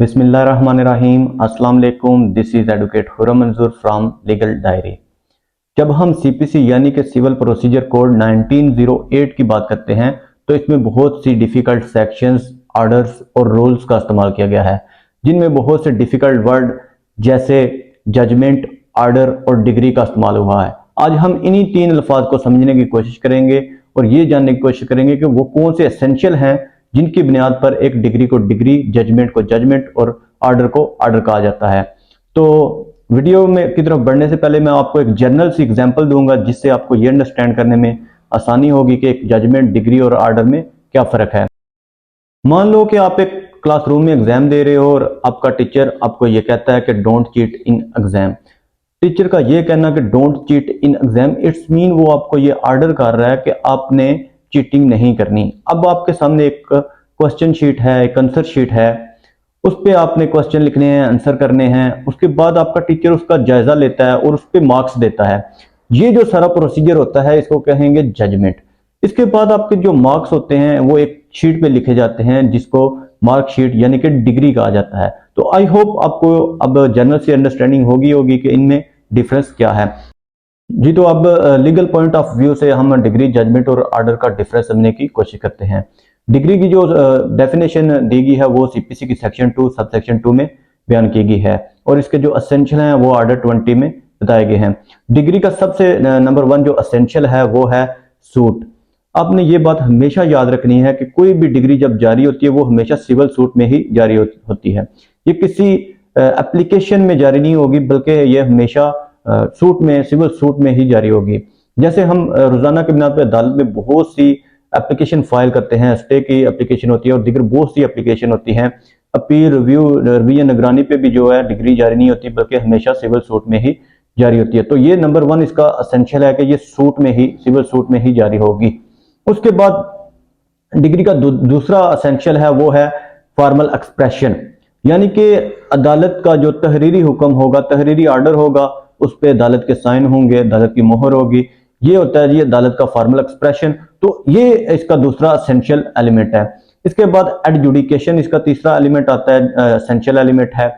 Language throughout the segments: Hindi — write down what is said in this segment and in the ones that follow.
बिस्मिल्लाहिर्रहमानिर्रहीम। अस्सलाम वालेकुम। दिस इज एडवोकेट हुर्रम मंजूर फ्रॉम लीगल डायरी। जब हम सीपीसी यानी कि सिविल प्रोसीजर कोड 1908 की बात करते हैं तो इसमें बहुत सी डिफिकल्ट सेक्शंस, ऑर्डर्स और रूल्स का इस्तेमाल किया गया है, जिनमें बहुत से डिफिकल्ट वर्ड जैसे जजमेंट, ऑर्डर और डिग्री का इस्तेमाल हुआ है। आज हम इन्हीं तीन अल्फाज को समझने की कोशिश करेंगे और ये जानने की कोशिश करेंगे कि वो कौन से एसेंशियल हैं जिनकी बुनियाद पर एक डिग्री को डिग्री, जजमेंट को जजमेंट और ऑर्डर को ऑर्डर कहा जाता है। तो वीडियो में की तरफ बढ़ने से पहले मैं आपको एक जनरल सी एग्जांपल दूंगा जिससे आपको ये अंडरस्टैंड करने में आसानी होगी कि एक जजमेंट, डिग्री और ऑर्डर में क्या फ़र्क है। मान लो कि आप एक क्लासरूम में एग्जाम दे रहे हो और आपका टीचर आपको ये कहता है कि don't cheat in exam. Teacher का ये कहना कि don't cheat in exam, it's mean वो आपको ये ऑर्डर कर रहा है कि आपने चीटिंग नहीं करनी। अब आपके सामने एक क्वेश्चन शीट है, एक आंसर शीट है, उस पर आपने क्वेश्चन लिखने हैं, आंसर करने हैं। उसके बाद आपका टीचर उसका जायजा लेता है और उस पर मार्क्स देता है। ये जो सारा प्रोसीजर होता है इसको कहेंगे जजमेंट। इसके बाद आपके जो मार्क्स होते हैं वो एक शीट पे लिखे जाते हैं जिसको मार्कशीट यानी कि डिग्री कहा जाता है। तो आई होप आपको अब जनरल सी अंडरस्टैंडिंग होगी कि इनमें डिफरेंस क्या है। जी, तो अब लीगल पॉइंट ऑफ व्यू से हम डिग्री, जजमेंट और ऑर्डर का डिफरेंस समझने की कोशिश करते हैं। डिग्री की जो डेफिनेशन दी गई है वो सीपीसी की सेक्शन 2 सब सेक्शन 2 में बयान की गई है और इसके जो असेंशियल हैं वो ऑर्डर 20 में बताए गए हैं। डिग्री का सबसे नंबर 1 जो असेंशियल है वो है सूट। आपने ये बात हमेशा याद रखनी है कि कोई भी डिग्री जब जारी होती है वो हमेशा सिविल सूट में ही जारी होती है। ये किसी एप्लीकेशन में जारी नहीं होगी बल्कि ये हमेशा सूट में, सिविल सूट में ही जारी होगी। जैसे हम रोजाना की बुनियाद पर अदालत में बहुत सी एप्लीकेशन फाइल करते हैं, स्टे की एप्लीकेशन होती है और दीगर बहुत सी एप्लीकेशन होती हैं। अपील, रिव्यू, रिवीजन, निगरानी पे भी जो है डिग्री जारी नहीं होती बल्कि हमेशा सिविल सूट में ही जारी होती है। तो ये नंबर 1 इसका असेंशियल है कि ये सूट में ही, सिविल सूट में ही जारी होगी। उसके बाद डिग्री का दूसरा असेंशियल है वो है फॉर्मल एक्सप्रेशन, यानी कि अदालत का जो तहरीरी हुक्म होगा, तहरीरी ऑर्डर होगा, उस पर अदालत के साइन होंगे, अदालत की मोहर होगी। ये होता है जी अदालत का फॉर्मल एक्सप्रेशन। तो ये इसका दूसरा असेंशियल एलिमेंट है। इसके बाद एडजुडिकेशन इसका तीसरा एलिमेंट आता है, असेंशियल एलिमेंट है,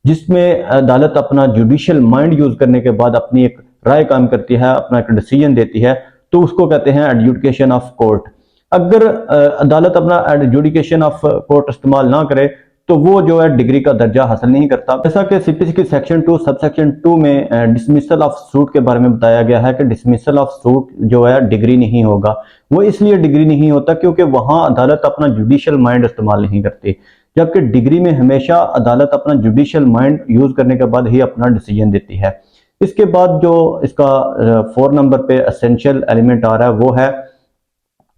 जिसमें अदालत अपना जुडिशियल माइंड यूज करने के बाद अपनी एक राय कायम करती है, अपना एक डिसीजन देती है, तो उसको कहते हैं एडजुडिकेशन ऑफ कोर्ट। अगर अदालत अपना एडजुडिकेशन ऑफ कोर्ट इस्तेमाल ना करे तो वो जो है डिग्री का दर्जा हासिल नहीं करता। जैसा कि सीपीसी की सेक्शन 2 सब सेक्शन 2 में डिसमिसल ऑफ सूट के बारे में बताया गया है कि डिसमिसल ऑफ सूट जो है डिग्री नहीं होगा। वो इसलिए डिग्री नहीं होता क्योंकि वहां अदालत अपना जुडिशियल माइंड इस्तेमाल नहीं करती, जबकि डिग्री में हमेशा अदालत अपना जुडिशियल माइंड यूज करने के बाद ही अपना डिसीजन देती है। इसके बाद जो इसका 4 नंबर पे असेंशियल एलिमेंट आ रहा है वो है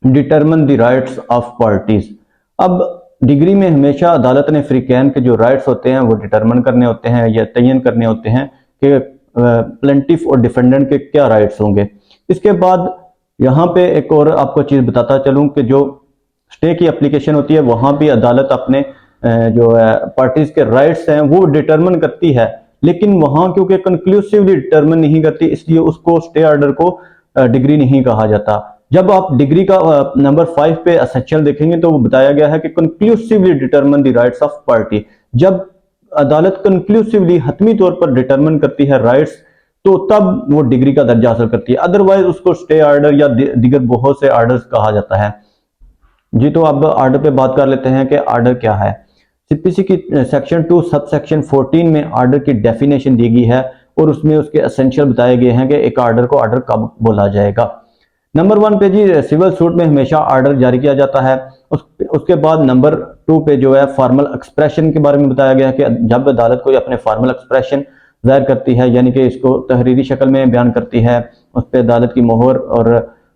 determine the rights of parties. अब डिग्री में हमेशा अदालत ने फ्रीकैन के जो राइट्स होते हैं वो डिटरमिन करने होते हैं या तयन करने होते हैं कि प्लेंटिफ और डिफेंडेंट के क्या राइट्स होंगे। इसके बाद यहाँ पे एक और आपको चीज बताता चलूं कि जो स्टे की एप्लीकेशन होती है वहां भी अदालत अपने जो है पार्टीज के राइट्स हैं वो डिटरमिन करती है, लेकिन वहां क्योंकि कंक्लूसिवली डिटरमिन नहीं करती इसलिए उसको स्टे ऑर्डर को डिग्री नहीं कहा जाता। जब आप डिग्री का नंबर 5 पे असेंशियल देखेंगे तो वो बताया गया है कि conclusively determine the rights of party. जब अदालत कंक्लूसिवली हतमी तौर पर डिटरमिन करती है राइट्स तो तब वो डिग्री का दर्जा हासिल करती है, अदरवाइज उसको स्टे ऑर्डर या दीगर बहुत से ऑर्डर्स कहा जाता है। जी, तो अब ऑर्डर पे बात कर लेते हैं कि ऑर्डर क्या है। सीपीसी की सेक्शन 2 सब सेक्शन 14 में ऑर्डर की डेफिनेशन दी गई है और उसमें उसके एसेंशियल बताए गए हैं कि एक ऑर्डर को ऑर्डर कब बोला जाएगा। नंबर 1 पे जी सिविल सूट में हमेशा ऑर्डर जारी किया जाता है। उसके बाद नंबर 2 पे जो है फॉर्मल एक्सप्रेशन के बारे में बताया गया है कि जब अदालत कोई अपने फॉर्मल एक्सप्रेशन जाहिर करती है यानी कि इसको तहरीरी शक्ल में बयान करती है, उस पर अदालत की मोहर और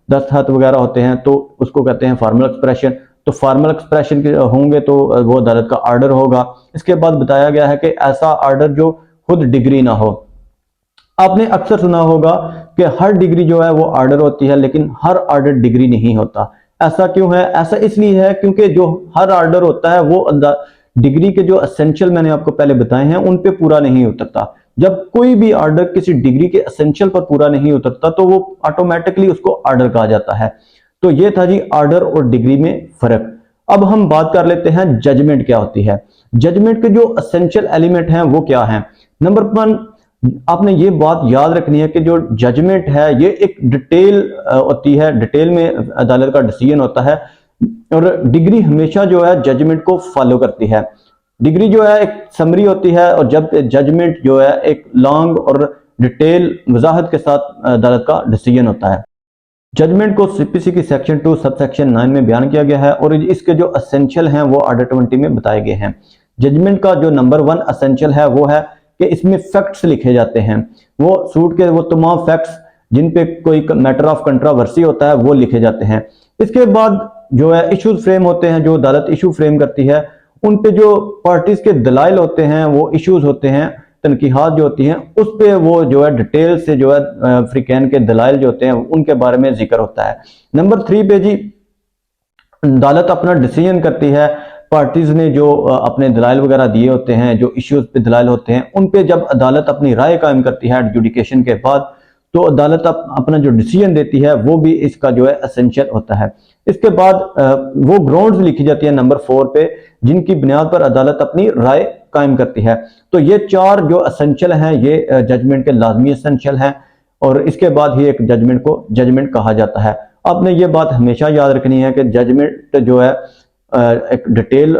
दस्तखत वगैरह होते हैं तो उसको कहते हैं फॉर्मल एक्सप्रेशन। तो फॉर्मल एक्सप्रेशन होंगे तो वो अदालत का ऑर्डर होगा। इसके बाद बताया गया है कि ऐसा ऑर्डर जो खुद डिग्री ना हो। आपने अक्सर सुना होगा कि हर डिग्री जो है वो ऑर्डर होती है लेकिन हर ऑर्डर डिग्री नहीं होता। ऐसा क्यों है? ऐसा इसलिए है क्योंकि जो हर ऑर्डर होता है वो डिग्री के जो असेंशियल मैंने आपको पहले बताए हैं उन पे पूरा नहीं उतरता। जब कोई भी ऑर्डर किसी डिग्री के असेंशियल पर पूरा नहीं उतरता तो वो ऑटोमेटिकली उसको ऑर्डर कहा जाता है। तो ये था जी ऑर्डर और डिग्री में फर्क। अब हम बात कर लेते हैं जजमेंट क्या होती है। जजमेंट के जो असेंशियल एलिमेंट हैं वो क्या हैं। नंबर 1, आपने ये बात याद रखनी है कि जो जजमेंट है ये एक डिटेल होती है, डिटेल में अदालत का डिसीजन होता है, और डिग्री हमेशा जो है जजमेंट को फॉलो करती है। डिग्री जो है एक समरी होती है, और जब जजमेंट जो है एक लॉन्ग और डिटेल वजाहत के साथ अदालत का डिसीजन होता है। जजमेंट को सीपीसी की सेक्शन 2 सब सेक्शन 9 में बयान किया गया है, और इसके जो असेंशियल हैं वो आर्डर 20 में बताए गए हैं। जजमेंट का जो नंबर 1 असेंशियल है वो है कि इसमें फैक्ट्स लिखे जाते हैं। वो सूट के वो तमाम फैक्ट्स जिन पे कोई मैटर ऑफ कंट्रोवर्सी होता है वो लिखे जाते हैं। इसके बाद जो है इश्यूज फ्रेम होते हैं, जो अदालत इशू फ्रेम करती है उन पे जो पार्टीज के दलाइल होते हैं, वो इश्यूज होते हैं, तनकीहात जो होती हैं उस पे वो जो है डिटेल से जो है अफ्रीकन के दलाइल जो होते हैं उनके बारे में जिक्र होता है। नंबर 3 पे जी अदालत अपना डिसीजन करती है, पार्टीज ने जो अपने दलाइल वगैरह दिए होते हैं, जो इश्यूज पे दलाइल होते हैं उन पे जब अदालत अपनी राय कायम करती है एडजुडिकेशन के बाद, तो अदालत अपना जो डिसीजन देती है वो भी इसका जो है असेंशियल होता है। इसके बाद वो ग्राउंड्स लिखी जाती है नंबर 4 पे, जिनकी बुनियाद पर अदालत अपनी राय कायम करती है। तो ये 4 जो असेंशियल हैं ये जजमेंट के लाजमी असेंशियल हैं, और इसके बाद ही एक जजमेंट को जजमेंट कहा जाता है। आपने ये बात हमेशा याद रखनी है कि जजमेंट जो है एक डिटेल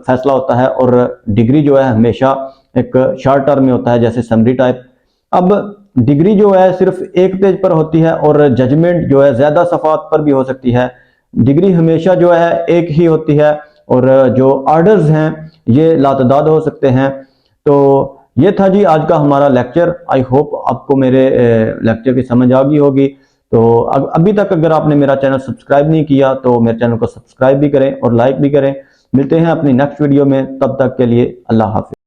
फैसला होता है, और डिग्री जो है हमेशा एक शॉर्ट टर्म में होता है, जैसे समरी टाइप। अब डिग्री जो है सिर्फ एक पेज पर होती है, और जजमेंट जो है ज्यादा सफात पर भी हो सकती है। डिग्री हमेशा जो है एक ही होती है, और जो ऑर्डर्स हैं ये लातदाद हो सकते हैं। तो ये था जी आज का हमारा लेक्चर। आई होप आपको मेरे लेक्चर की समझ आ गई होगी। तो अभी तक अगर आपने मेरा चैनल सब्सक्राइब नहीं किया तो मेरे चैनल को सब्सक्राइब भी करें और लाइक भी करें। मिलते हैं अपनी नेक्स्ट वीडियो में, तब तक के लिए अल्लाह हाफिज।